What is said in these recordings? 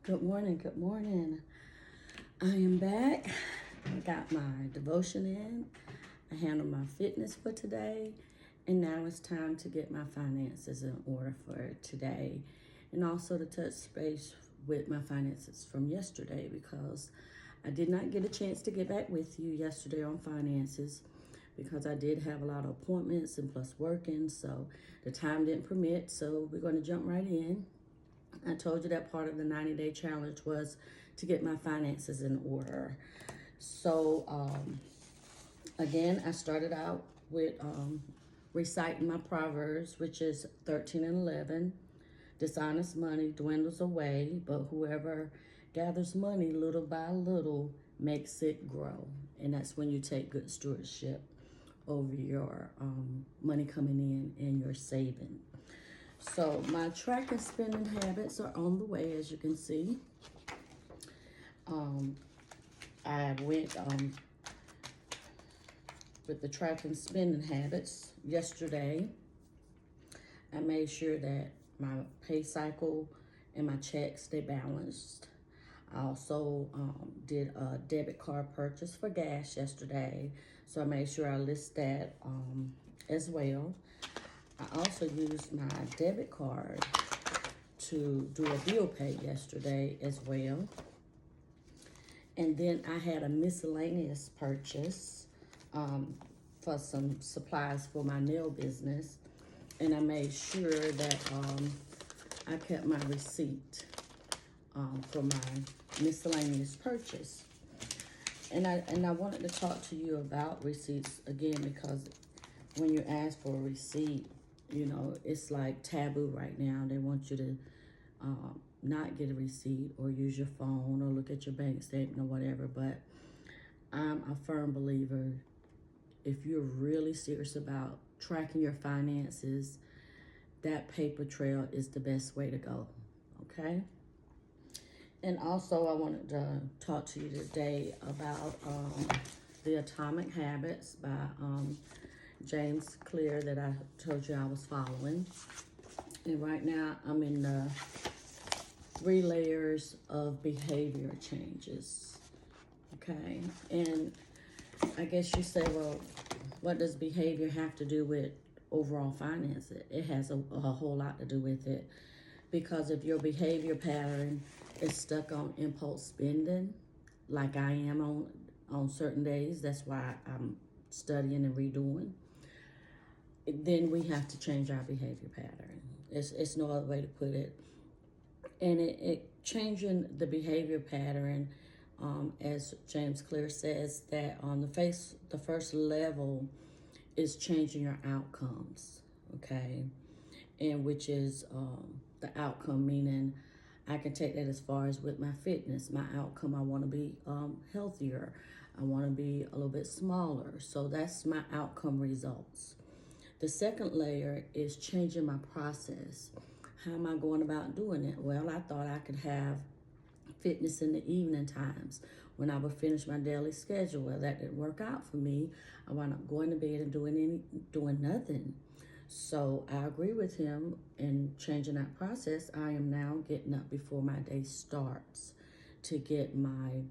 Good morning, good morning. I am back. I got my devotion in. I handled my fitness for today. And now it's time to get my finances in order for today. And also to touch base with my finances from yesterday because I did not get a chance to get back with you yesterday on finances because I did have a lot of appointments and plus working. So the time didn't permit. So we're going to jump right in. I told you that part of the 90-day challenge was to get my finances in order. So, again, I started out with reciting my Proverbs, which is 13 and 11. Dishonest money dwindles away, but whoever gathers money little by little makes it grow. And that's when you take good stewardship over your money coming in and your saving. So my track and spending habits are on the way, as you can see. I went with the track and spending habits yesterday. I made sure that my pay cycle and my checks stay balanced. I also did a debit card purchase for gas yesterday, so I made sure I list that as well. I also used my debit card to do a bill pay yesterday as well. And then I had a miscellaneous purchase for some supplies for my nail business. And I made sure that I kept my receipt for my miscellaneous purchase. And I wanted to talk to you about receipts again because when you ask for a receipt, you know, it's like taboo right now. They want you to not get a receipt or use your phone or look at your bank statement or whatever. But I'm a firm believer, if you're really serious about tracking your finances, that paper trail is the best way to go, okay? And also I wanted to talk to you today about The Atomic Habits by James Clear that I told you I was following. And right now I'm in the 3 layers of behavior changes, okay? And I guess you say, well, what does behavior have to do with overall finance? It has a whole lot to do with it, because if your behavior pattern is stuck on impulse spending, like I am on certain days, that's why I'm studying and redoing, then we have to change our behavior pattern. It's no other way to put it. And it changing the behavior pattern, as James Clear says, that on the first level is changing your outcomes, okay? And which is the outcome, meaning I can take that as far as with my fitness. My outcome, I want to be healthier. I want to be a little bit smaller. So that's my outcome results. The second layer is changing my process. How am I going about doing it? Well, I thought I could have fitness in the evening times when I would finish my daily schedule. Well, that didn't work out for me. I wound up going to bed and doing nothing. So I agree with him in changing that process. I am now getting up before my day starts to get my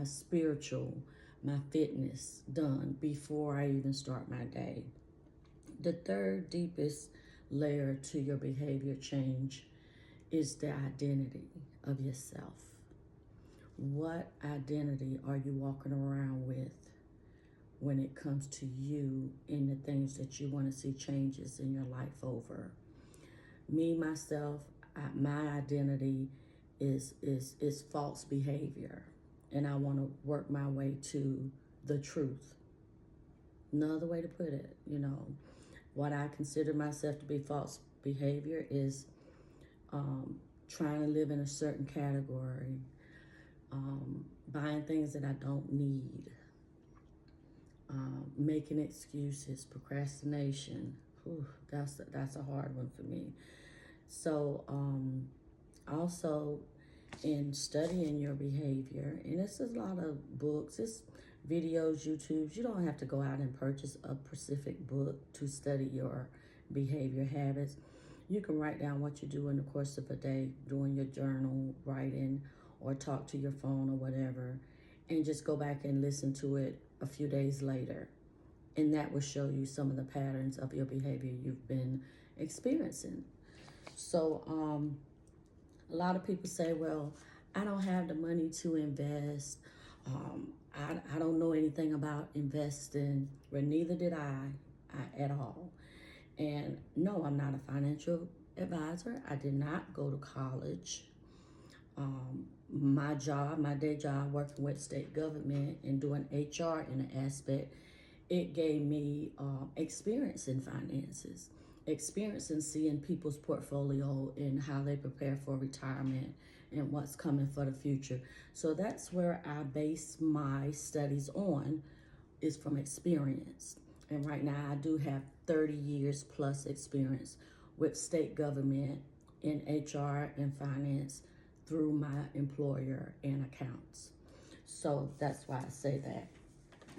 spiritual, my fitness done before I even start my day. The third deepest layer to your behavior change is the identity of yourself. What identity are you walking around with when it comes to you and the things that you want to see changes in your life over? Me, myself, my identity is false behavior, and I want to work my way to the truth. No other way to put it, you know. What I consider myself to be false behavior is trying to live in a certain category, buying things that I don't need, making excuses, procrastination. Whew, that's a hard one for me. So also in studying your behavior, and this is a lot of books, it's videos, YouTubes. You don't have to go out and purchase a specific book to study your behavior habits. You can write down what you do in the course of a day, doing your journal, writing, or talk to your phone or whatever, and just go back and listen to it a few days later. And that will show you some of the patterns of your behavior you've been experiencing. So a lot of people say, well, I don't have the money to invest. I don't know anything about investing. Well, neither did I at all. And no, I'm not a financial advisor. I did not go to college. My job, my day job, working with state government and doing HR in an aspect, it gave me experience in finances, experience in seeing people's portfolio and how they prepare for retirement and what's coming for the future. So that's where I base my studies on, is from experience. And right now I do have 30 years plus experience with state government in HR and finance through my employer and accounts. So that's why I say that.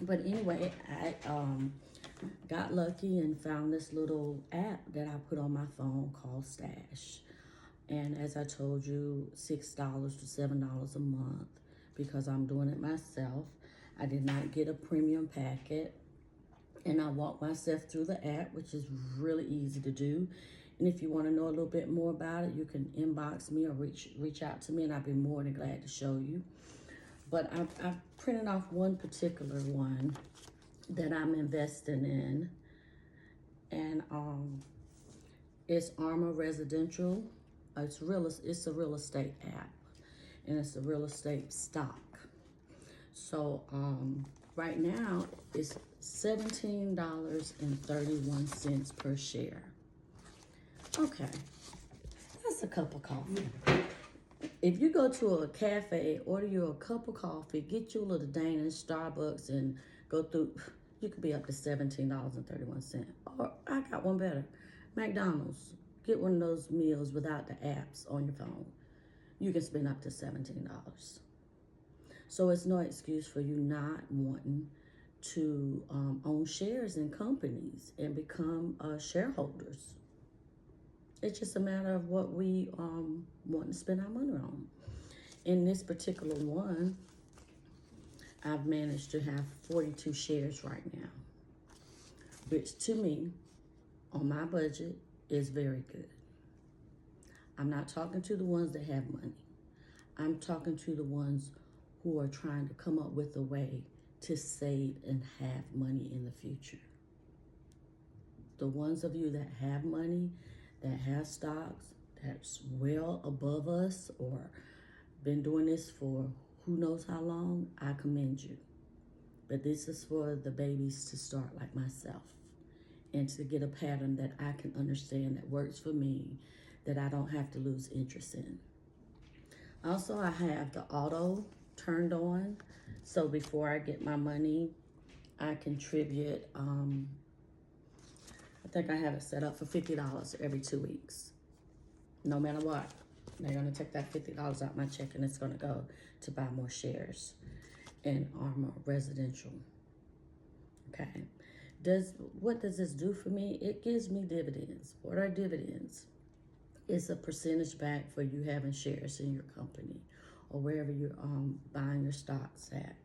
But anyway, I got lucky and found this little app that I put on my phone called Stash. And as I told you, $6 to $7 a month because I'm doing it myself. I did not get a premium packet. And I walk myself through the app, which is really easy to do. And if you want to know a little bit more about it, you can inbox me or reach out to me, and I'd be more than glad to show you. But I've printed off one particular one that I'm investing in, and it's Armor Residential. It's a real estate app, and it's a real estate stock. So right now it's $17.31 per share. Okay, that's a cup of coffee. If you go to a cafe, order you a cup of coffee, get you a little Danish Starbucks, and go through, you could be up to $17.31. Or I got one better, McDonald's. Get one of those meals without the apps on your phone. You can spend up to $17. So it's no excuse for you not wanting to own shares in companies and become shareholders. It's just a matter of what we want to spend our money on. In this particular one, I've managed to have 42 shares right now, which to me, on my budget, is very good. I'm not talking to the ones that have money. I'm talking to the ones who are trying to come up with a way to save and have money in the future. The ones of you that have money, that have stocks, that's well above us or been doing this for who knows how long, I commend you. But this is for the babies to start like myself and to get a pattern that I can understand that works for me, that I don't have to lose interest in. Also, I have the auto turned on. So before I get my money, I contribute, I think I have it set up for $50 every 2 weeks. No matter what, they're gonna take that $50 out my check and it's gonna go to buy more shares in Armor Residential. Okay, what does this do for me? It gives me dividends. What are dividends? It's a percentage back for you having shares in your company or wherever you're buying your stocks at.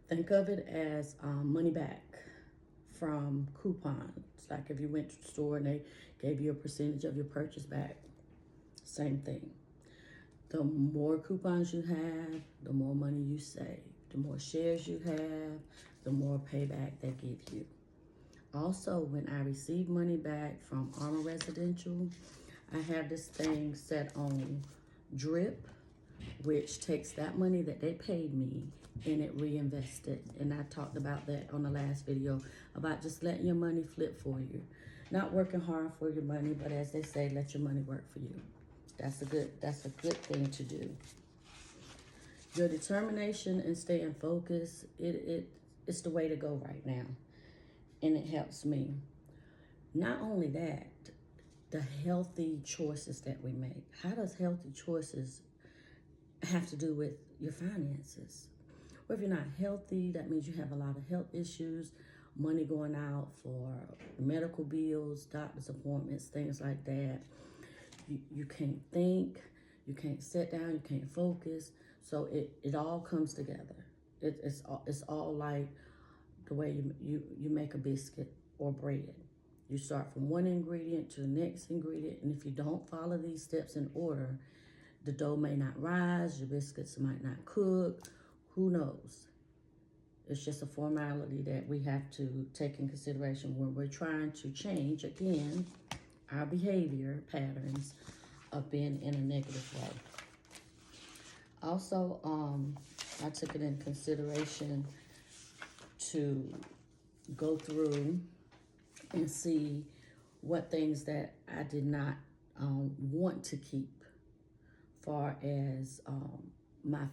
Think of it as money back from coupons. Like if you went to the store and they gave you a percentage of your purchase back, same thing. The more coupons you have, the more money you save. The more shares you have, the more payback they give you. Also, when I receive money back from Armor Residential, I have this thing set on drip, which takes that money that they paid me and it reinvests it. And I talked about that on the last video, about just letting your money flip for you. Not working hard for your money, but as they say, let your money work for you. That's a good thing to do. Your determination and staying focused, it's the way to go right now. And it helps me. Not only that, the healthy choices that we make. How does healthy choices have to do with your finances? Well, if you're not healthy, that means you have a lot of health issues, money going out for medical bills, doctor's appointments, things like that. You can't think, you can't sit down, you can't focus. So it all comes together. It's all like the way you make a biscuit or bread. You start from one ingredient to the next ingredient, and if you don't follow these steps in order, the dough may not rise, your biscuits might not cook, who knows? It's just a formality that we have to take in consideration when we're trying to change, again, our behavior patterns of being in a negative way. Also, I took it in consideration to go through and see what things that I did not want to keep far as my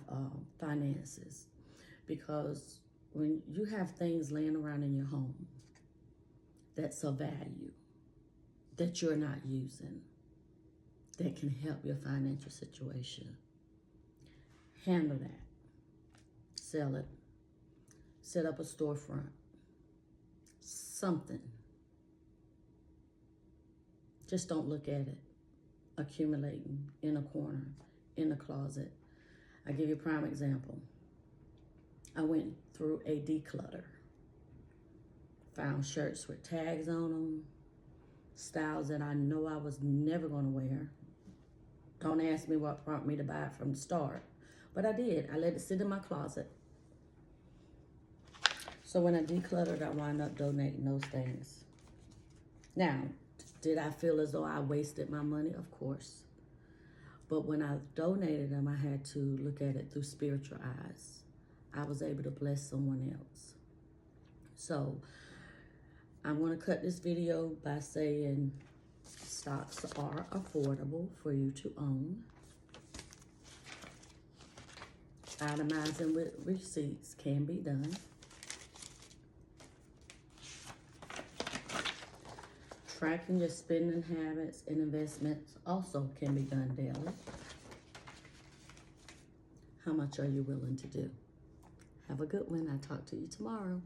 finances. Because when you have things laying around in your home that's of value, that you're not using, that can help your financial situation, handle that. Sell it. Set up a storefront. Something. Just don't look at it accumulating in a corner, in a closet. I'll give you a prime example. I went through a declutter. Found shirts with tags on them, styles that I know I was never going to wear. Don't ask me what prompted me to buy it from the start, but I did. I let it sit in my closet. So when I decluttered, I wound up donating those things. Now, did I feel as though I wasted my money? Of course. But when I donated them, I had to look at it through spiritual eyes. I was able to bless someone else. So I'm going to cut this video by saying stocks are affordable for you to own. Itemizing with receipts can be done. Tracking your spending habits and investments also can be done daily. How much are you willing to do? Have a good one. I'll talk to you tomorrow.